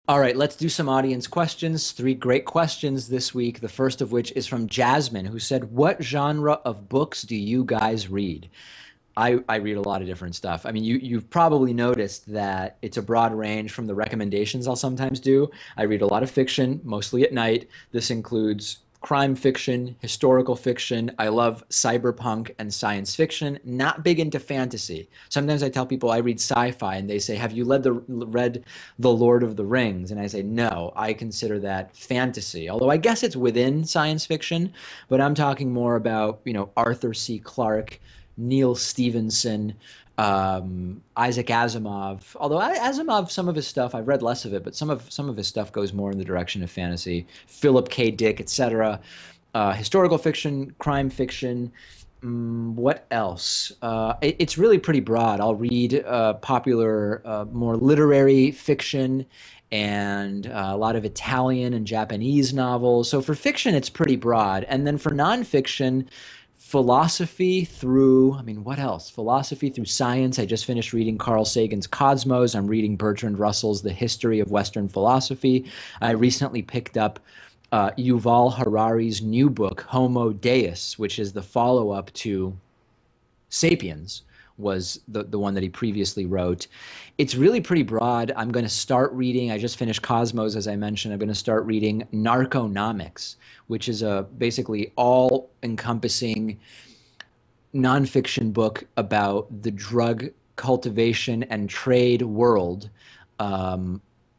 All right, let's do some audience questions. Three great questions this week. The first of which is from Jasmine, who said, "What genre of books do you guys read?" I read a lot of different stuff. I mean, you've probably noticed that it's a broad range from the recommendations I'll sometimes do. I read a lot of fiction, mostly at night. This includes crime fiction, historical fiction. I love cyberpunk and science fiction. Not big into fantasy. Sometimes I tell people I read sci-fi, and they say, "Have you read The Lord of the Rings?" And I say, "No, I consider that fantasy." Although I guess it's within science fiction, but I'm talking more about, Arthur C. Clarke, Neil Stevenson, Isaac Asimov. Although Asimov, some of his stuff I've read less of it, but some of his stuff goes more in the direction of fantasy. Philip K. Dick, etc. Historical fiction, crime fiction. What else? It's really pretty broad. I'll read popular, more literary fiction and a lot of Italian and Japanese novels. So for fiction, it's pretty broad. And then for nonfiction, philosophy through, I mean, what else? Philosophy through science. I just finished reading Carl Sagan's Cosmos. I'm reading Bertrand Russell's The History of Western Philosophy. I recently picked up Yuval Harari's new book, Homo Deus, which is the follow-up to Sapiens, was the one that he previously wrote. It's really pretty broad. I'm going to start reading, I just finished Cosmos, as I mentioned. I'm going to start reading Narconomics, which is a basically all-encompassing nonfiction book about the drug cultivation and trade world,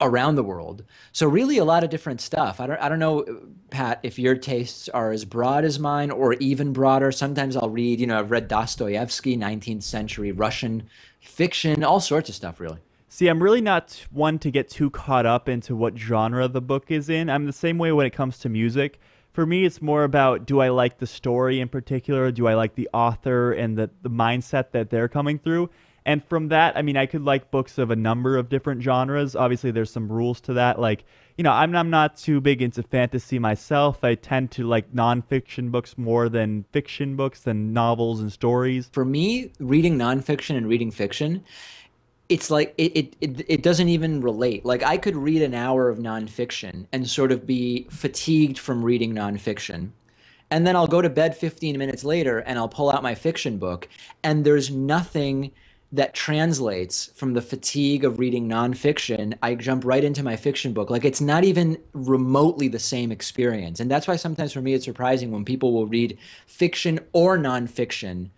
around the world. So really a lot of different stuff. I don't know, Pat, if your tastes are as broad as mine or even broader. Sometimes I'll read, I've read Dostoevsky, 19th century Russian fiction, all sorts of stuff, really. See, I'm really not one to get too caught up into what genre the book is in. I'm the same way when it comes to music. For me, it's more about, do I like the story in particular? Do I like the author and the mindset that they're coming through? And from that, I mean, I could like books of a number of different genres. Obviously, there's some rules to that. Like, I'm not too big into fantasy myself. I tend to like nonfiction books more than fiction books than novels and stories. For me, reading nonfiction and reading fiction, it's like it doesn't even relate. Like I could read an hour of nonfiction and sort of be fatigued from reading nonfiction. And then I'll go to bed 15 minutes later and I'll pull out my fiction book, and there's nothing that translates from the fatigue of reading nonfiction. I jump right into my fiction book. Like it's not even remotely the same experience. And that's why sometimes for me it's surprising when people will read fiction or nonfiction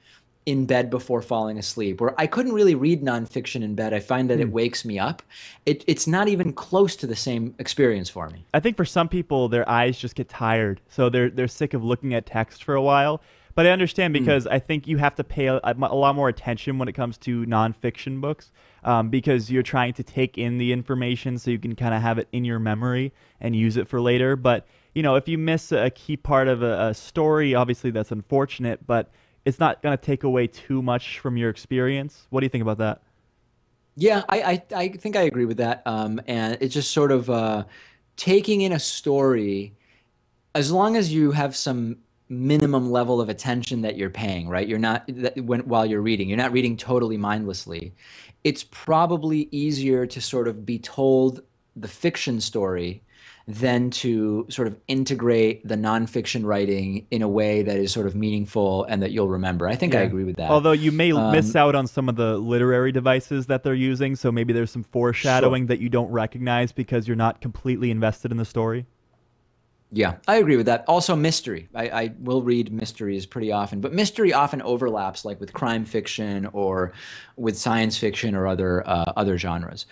in bed before falling asleep, where I couldn't really read nonfiction in bed. I find that it wakes me up. It's not even close to the same experience for me. I think for some people, their eyes just get tired, so they're sick of looking at text for a while. But I understand because I think you have to pay a lot more attention when it comes to nonfiction books, because you're trying to take in the information so you can kind of have it in your memory and use it for later. But if you miss a key part of a story, obviously that's unfortunate, but it's not going to take away too much from your experience. What do you think about that? Yeah, I think I agree with that. And it's just sort of taking in a story, as long as you have some minimum level of attention that you're paying, right? You're not while you're reading, you're not reading totally mindlessly. It's probably easier to sort of be told the fiction story than to sort of integrate the nonfiction writing in a way that is sort of meaningful and that you'll remember. I think I Yeah. agree with that. Although you may miss Um, out on some of the literary devices that they're using, so maybe there's some sure. foreshadowing that you don't recognize because you're not completely invested in the story. Yeah, I agree with that. Also, mystery. I will read mysteries pretty often, but mystery often overlaps like with crime fiction or with science fiction or other genres.